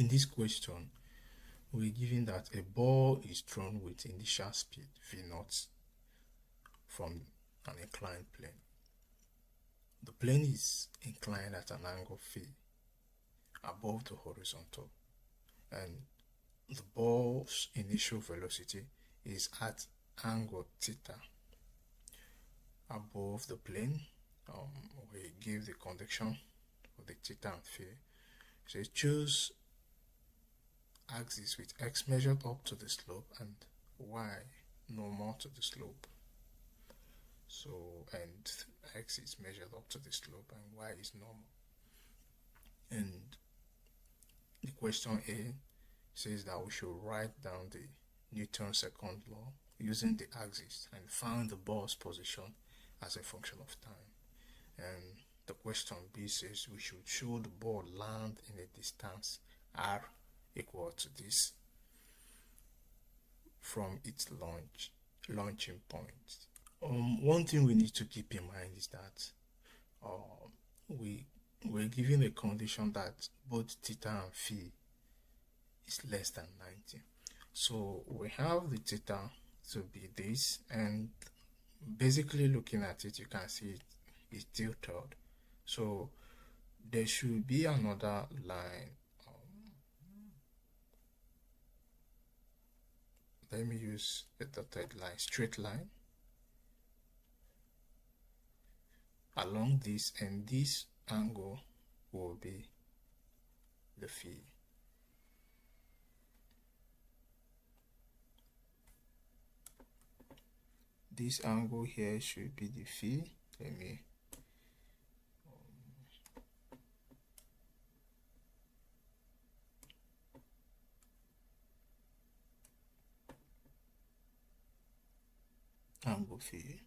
In this question, we're given that a ball is thrown with initial speed v0 from an inclined plane. The plane is inclined at an angle phi above the horizontal, and the ball's initial velocity is at angle theta above the plane. We give the condition for the theta and phi. So choose axis with x measured up to the slope and y normal to the slope. So, and x is measured up to the slope and y is normal. And the question A says that we should write down the Newton's second law using the axis and find the ball's position as a function of time. And the question B says we should show the ball land in a distance r equal to this from its launching point. One thing we need to keep in mind is that we're given a condition that both theta and phi is less than 90. So we have the theta to be this, and basically looking at it, you can see it's tilted. So there should be another line. Let me use a dotted line, straight line along this, and this angle will be the phi. This angle here should be the phi. Let me angle phi.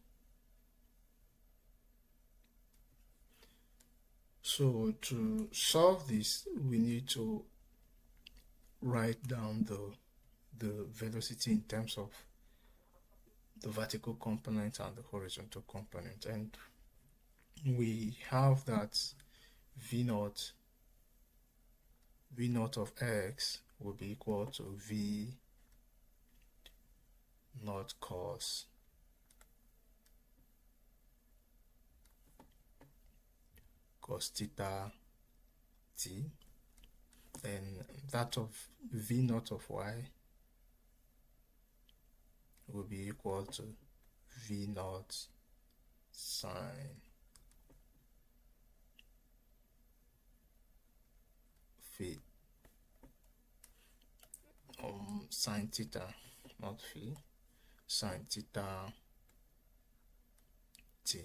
So to solve this, we need to write down the velocity in terms of the vertical component and the horizontal component, and we have that v0 of x will be equal to v naught cos theta t, and that of v0 of y will be equal to v0 sine phi, sine theta, not phi, sine theta t.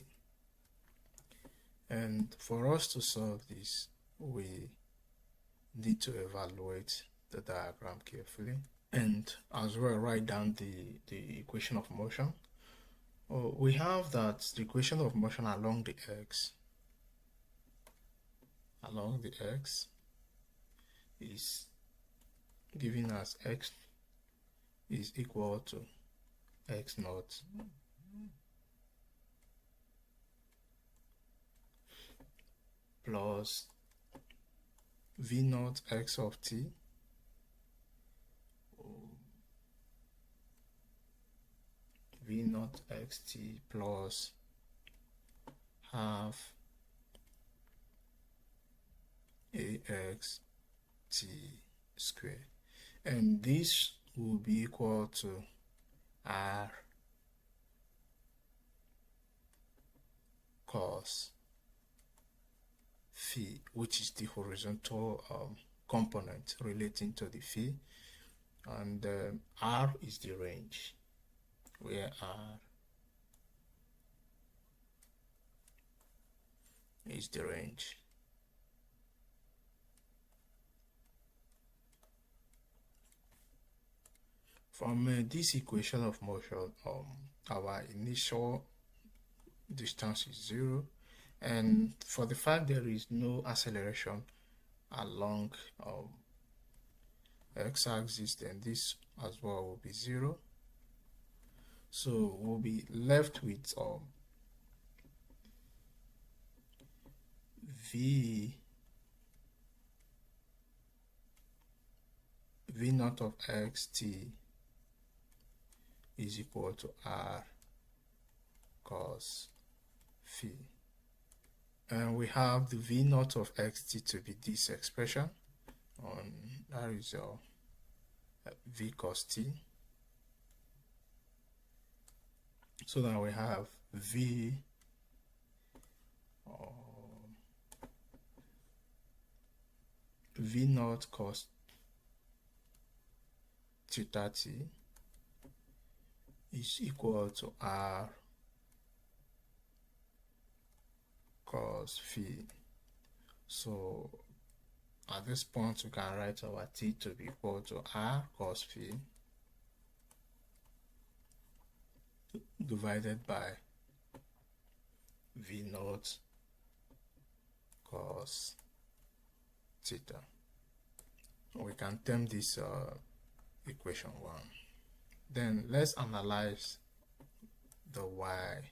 And for us to solve this, we need to evaluate the diagram carefully, and as well write down the equation of motion. We have that the equation of motion along the x is given as x is equal to x naught plus v naught x of t v naught xt plus half ax t squared, and this will be equal to r cos phi, which is the horizontal component relating to the phi, and r is the range, where r is the range. From this equation of motion, our initial distance is 0, and for the fact there is no acceleration along x-axis, then this as well will be 0. So we'll be left with v v naught of xt is equal to r cos phi. And we have the v naught of xt to be this expression, that is v cos t. So that we have v naught cos theta t is equal to r cos phi. So at this point we can write our t to be equal to r cos phi divided by v naught cos theta. We can term this equation 1. Then let's analyze the y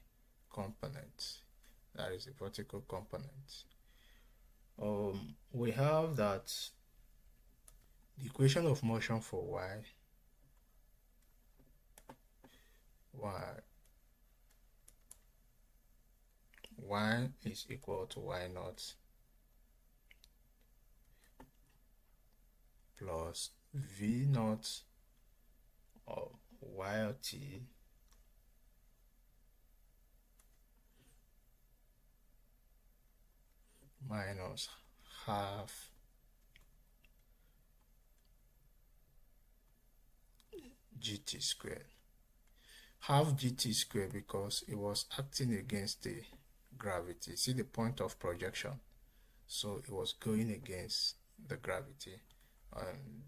component, that is the vertical component. We have that the equation of motion for y is equal to y naught plus v naught of yt minus half gt squared. Half gt squared because it was acting against the gravity. See the point of projection, so it was going against the gravity, and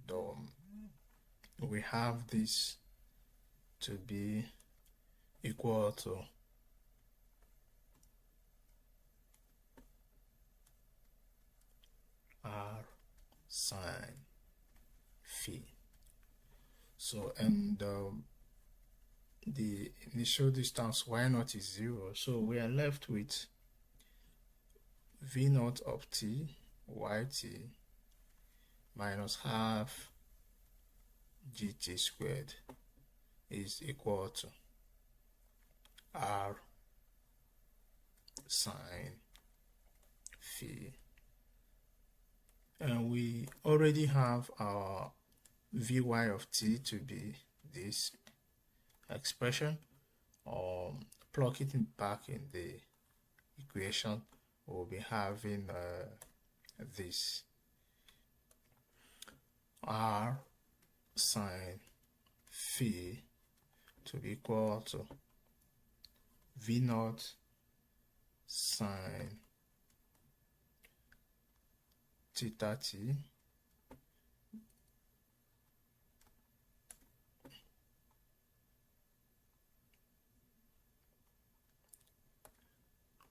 we have this to be equal to r sine phi. So the initial distance y naught is 0, so we are left with v naught of t yt minus half gt squared is equal to r sine phi. And we already have our vy of t to be this expression. Plug it back in the equation, we'll be having this r sine phi to be equal to v naught sine theta t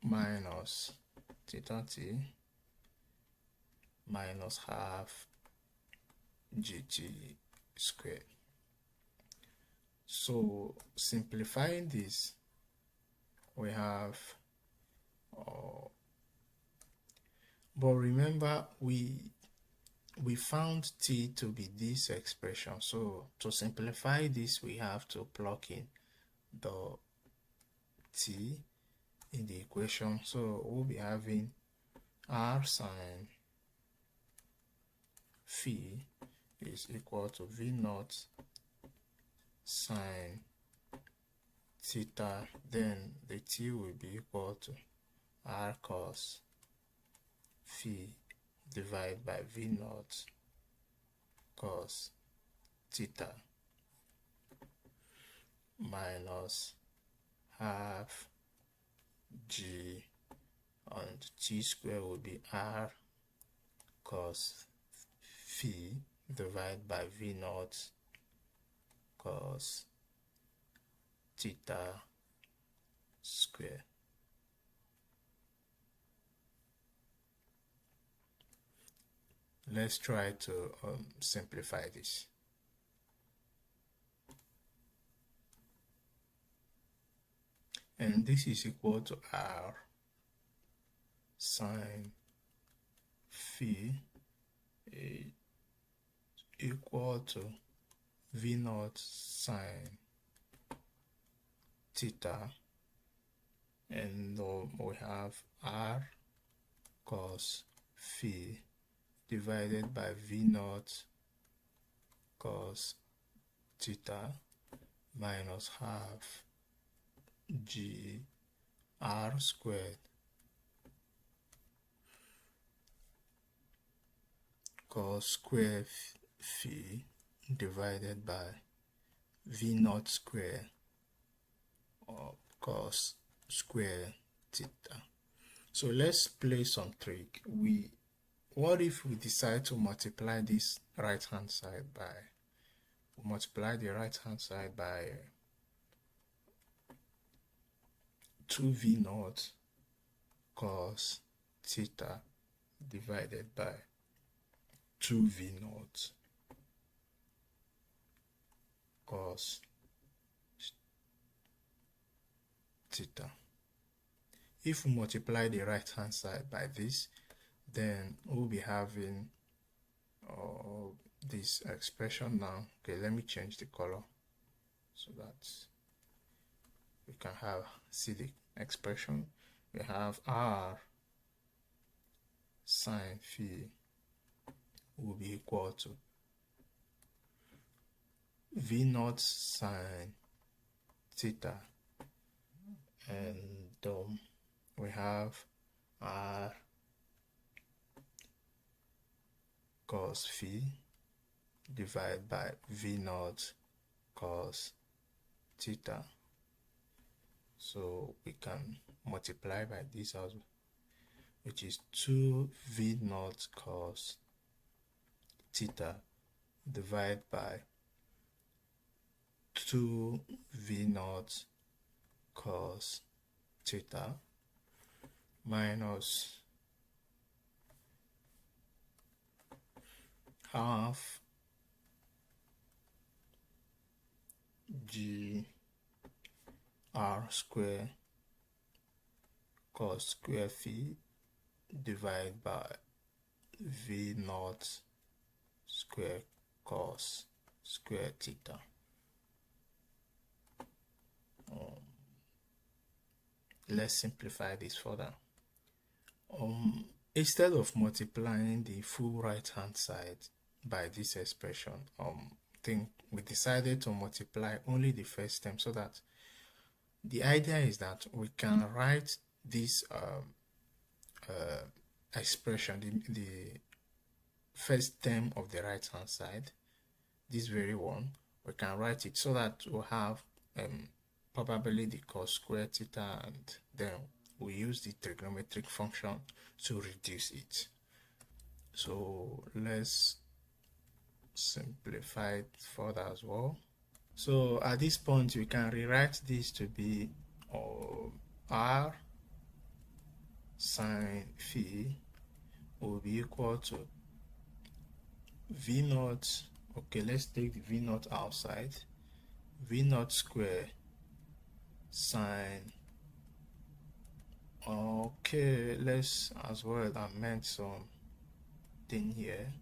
minus theta t minus half gt squared. So simplifying this, we have but remember we found t to be this expression, so to simplify this we have to plug in the t in the equation. So we'll be having r sine phi is equal to v naught sine theta, then the t will be equal to r cos phi divided by v naught cos theta minus half g, and t square will be r cos phi divided by v naught cos theta square. Let's try to simplify this. And this is equal to r sine phi equal to V naught sine theta, and we have R cos phi divided by V naught cos theta minus half G R squared cos square phi divided by V naught square or cos square theta. So let's play some trick. What if we decide to multiply this right hand side by multiply the right hand side by 2V naught cos theta divided by 2V naught cos theta. If we multiply the right hand side by this, then we'll be having this expression now. Okay, let me change the color so that we can see the expression. We have R sine phi will be equal to V naught sine theta, and we have R cos phi divided by V naught cos theta. So we can multiply by this as well, which is 2V naught cos theta divided by 2V naught cos theta minus half G R square cos square phi divided by V naught square cos square theta. Let's simplify this further. Instead of multiplying the full right hand side by this expression, I think we decided to multiply only the first term, so that the idea is that we can write this expression, the first term of the right hand side, this very one, we can write it so that we'll have probably the cos square theta, and then we use the trigonometric function to reduce it. So let's simplify it further as well. So at this point, we can rewrite this to be R sine phi will be equal to V naught. Okay, let's take the V naught outside. V naught square sine. Okay, let's as well amend something here.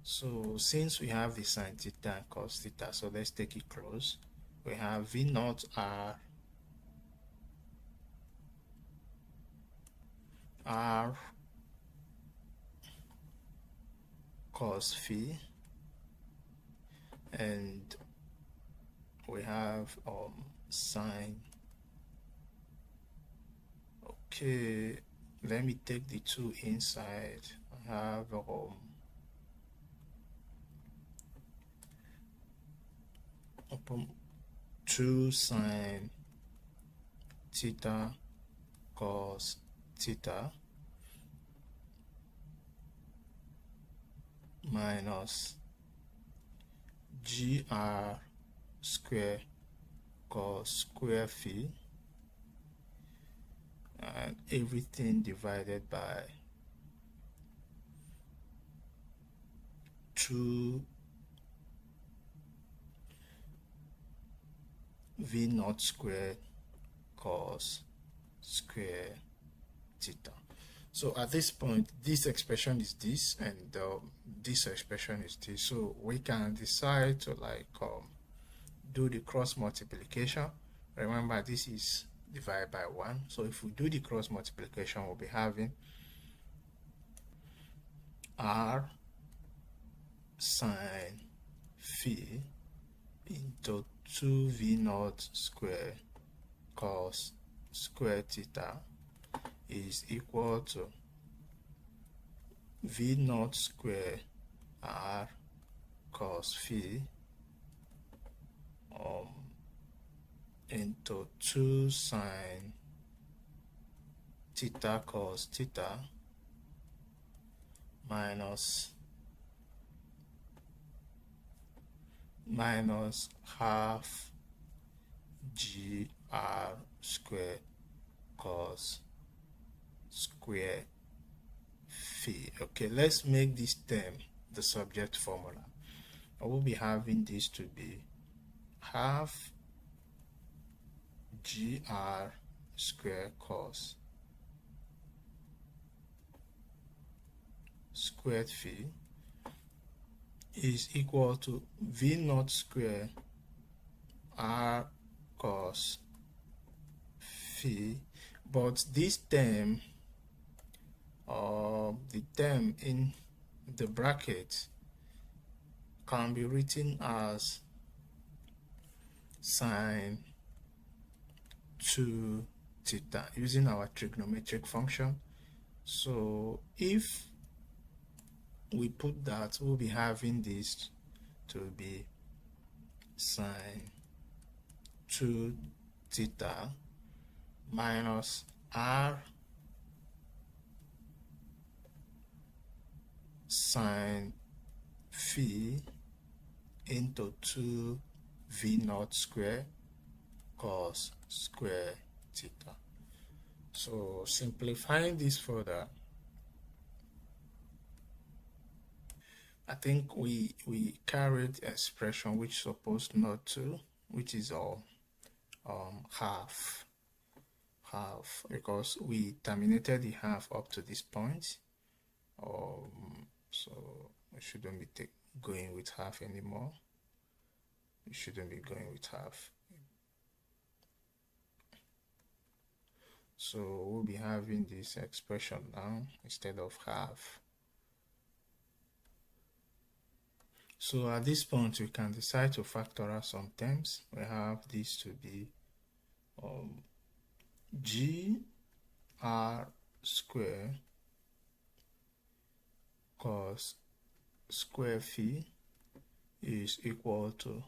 So since we have the sine theta and cos theta, so let's take it close. We have V naught R cos phi, and we have sine. Okay, let me take the two inside. I have 2 sine theta cos theta minus GR square cos square phi, and everything divided by 2 V naught squared cos square theta. So at this point, this expression is this, and this expression is this. So we can decide to like do the cross multiplication. Remember, this is divided by 1. So if we do the cross multiplication, we'll be having r sine phi into 2v naught square cos square theta is equal to v naught square r cos phi into 2 sine theta cos theta minus half gr square cos square phi. Okay, let's make this term the subject formula. I will be having this to be half gr square cos squared phi is equal to v naught square r cos phi, but this term, the term in the bracket, can be written as sine 2 theta using our trigonometric function. So if we put that, we'll be having this to be sine 2 theta minus r sine phi into 2 v naught square cos square theta. So simplifying this further, I think we carried expression which supposed not to, which is all half, because we terminated the half up to this point. So we shouldn't be going with half anymore. We shouldn't be going with half. So we'll be having this expression now instead of half. So at this point, we can decide to factor out some terms. We have this to be gr square cos square phi is equal to,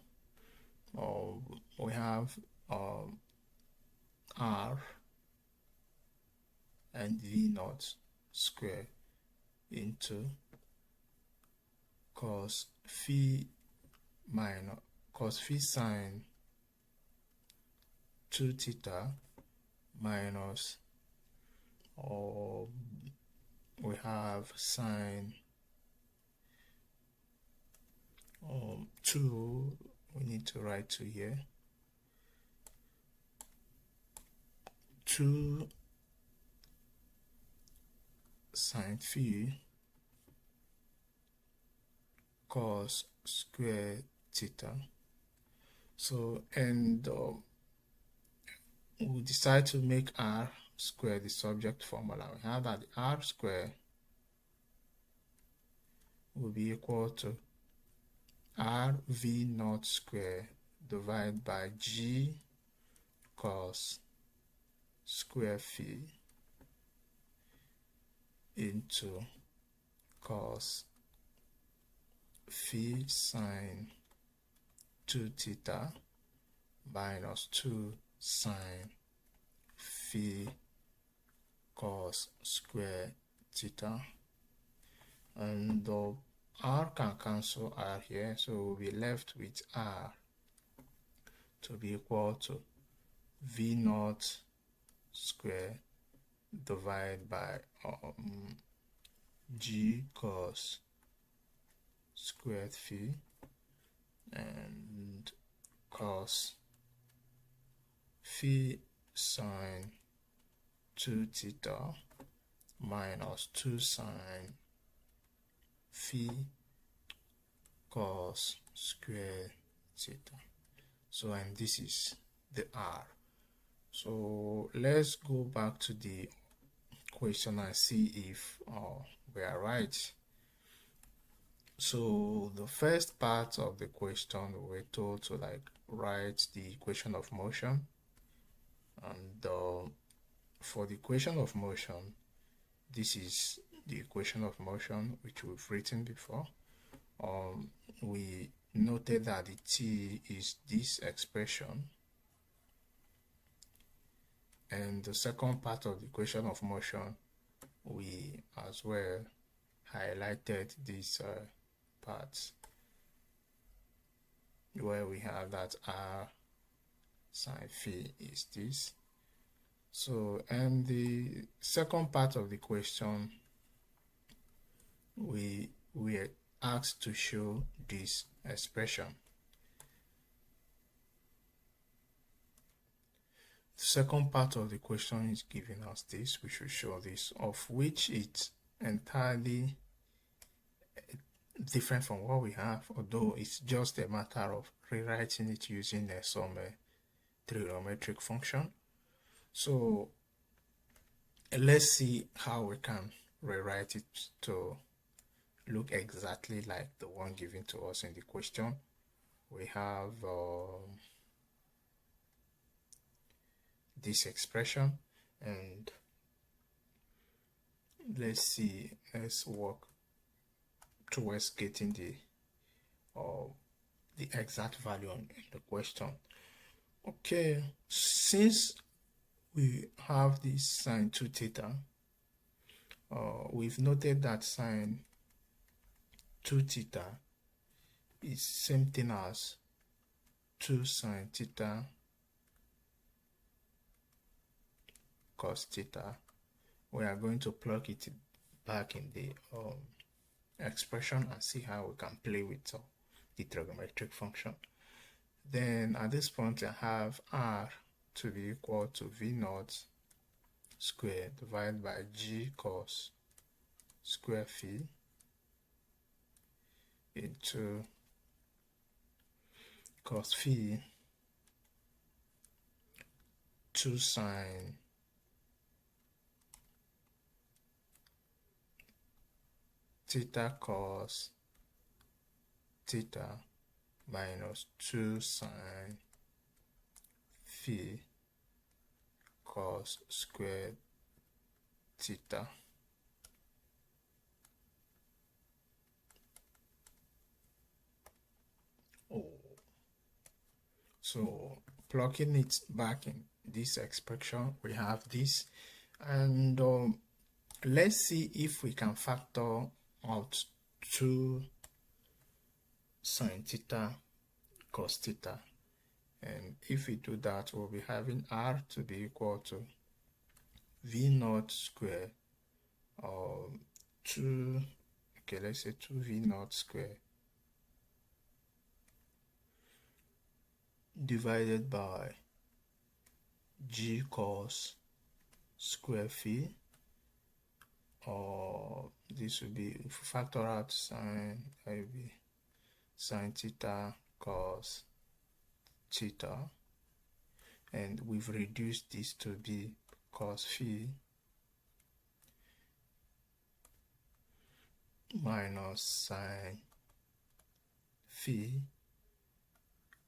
we have r and v naught square into cos phi sine 2 theta minus, we have sine 2, we need to write 2 here, 2 sine phi cos square theta. So, and we decide to make r square the subject formula. We have that the r square will be equal to r v naught square divided by g cos square phi into cos phi sine 2 theta minus 2 sine phi cos square theta, and the r can cancel r here, so we'll be left with r to be equal to v naught square divided by g cos squared phi and cos phi sine 2 theta minus 2 sine phi cos square theta. So, and this is the R. So let's go back to the question and see if we are right. So the first part of the question, we're told to write the equation of motion, and for the equation of motion, this is the equation of motion which we've written before. We noted that the t is this expression, and the second part of the equation of motion, we as well highlighted these parts where we have that R sine phi is this. So, and the second part of the question, we are asked to show this expression. The second part of the question is giving us this. We should show this, of which it's entirely different from what we have, although it's just a matter of rewriting it using some trigonometric function. So let's see how we can rewrite it to look exactly like the one given to us in the question. We have this expression, and let's work towards getting the exact value in the question. Okay, since we have this sine 2 theta, we've noted that sine 2 theta is same thing as 2 sine theta cos theta. We are going to plug it back in the expression and see how we can play with the trigonometric function. Then at this point, I have R to be equal to V naught squared divided by G cos square phi into cos phi 2 sine theta cos theta minus 2 sine phi cos squared theta. So plugging it back in this expression, we have this, and let's see if we can factor out 2 sine theta cos theta, and if we do that, we'll be having R to be equal to V naught square or 2, okay, let's say 2 V naught square divided by G cos square phi, or this will be, if we factor out sine, that will be sine theta cos theta, and we've reduced this to be cos phi minus sine phi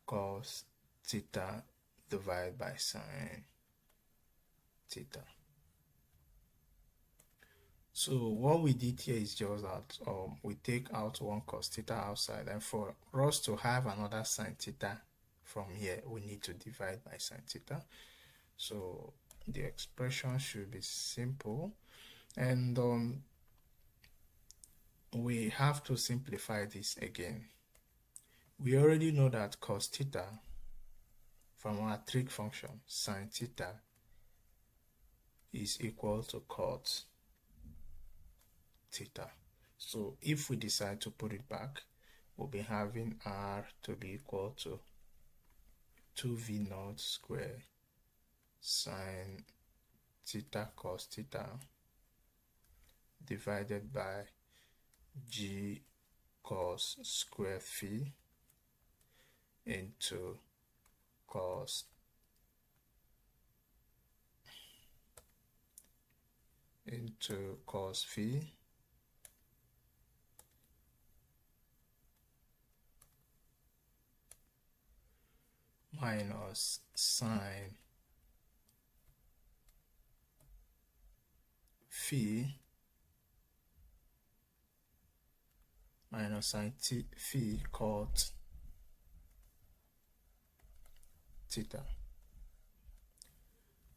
cos theta divided by sine theta. So what we did here is just that we take out one cos theta outside, and for us to have another sine theta from here, we need to divide by sine theta. So the expression should be simple, and we have to simplify this again. We already know that cos theta from our trig function sine theta is equal to cot theta. So if we decide to put it back, we'll be having R to be equal to 2V naught square sine theta cos theta divided by g cos square phi into cos phi minus sine phi minus sine phi cot theta.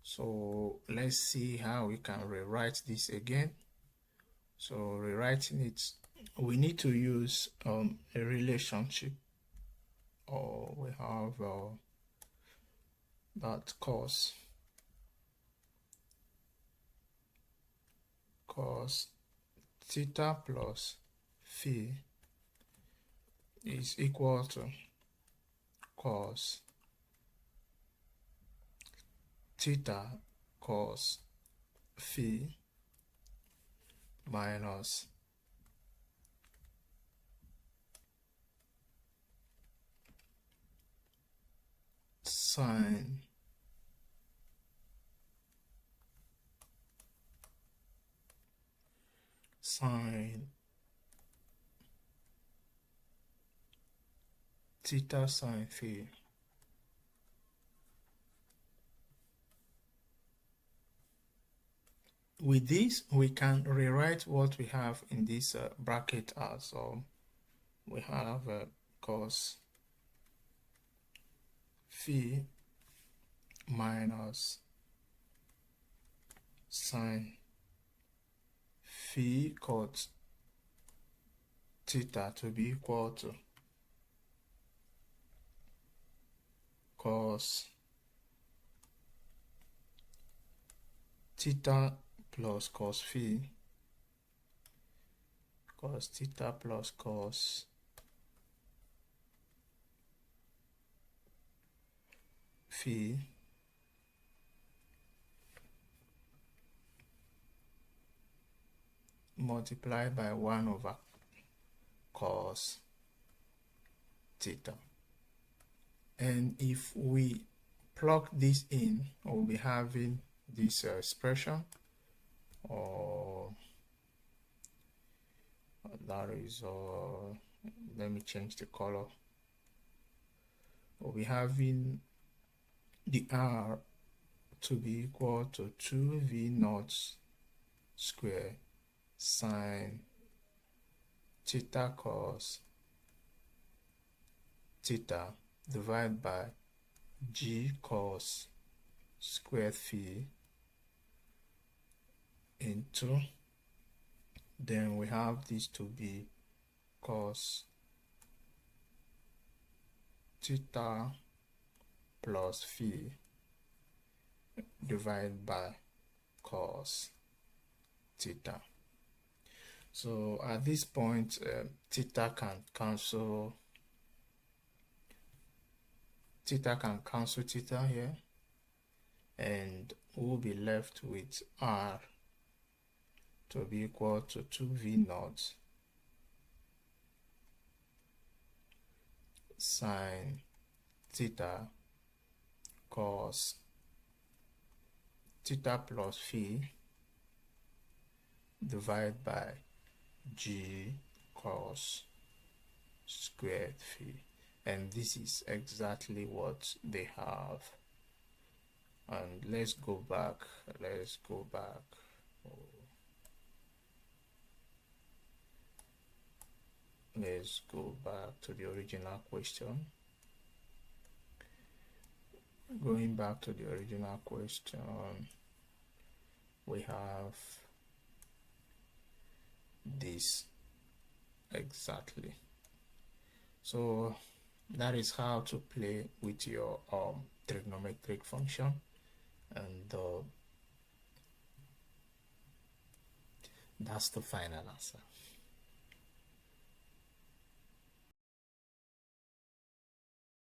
So let's see how we can rewrite this again. So rewriting it, we need to use a relationship, or we have that cos theta plus phi is equal to cos theta cos phi minus sine theta sine phi. With this, we can rewrite what we have in this bracket as we have cos phi minus sine phi cot theta to be equal to cos theta plus cos phi cos theta plus cos phi multiplied by 1 over cos theta. And if we plug this in, we'll be having this expression, or that is, let me change the color. We'll be having the r to be equal to 2v naught square sine theta cos theta divided by g cos square phi into, then we have this to be cos theta plus phi divided by cos theta. So at this point, theta can cancel theta here, and we'll be left with r to be equal to 2v naught sine theta cos theta plus phi divided by g cos squared phi. And this is exactly what they have. And let's go back to the original question. Going back to the original question, we have this exactly. So that is how to play with your trigonometric function, and that's the final answer.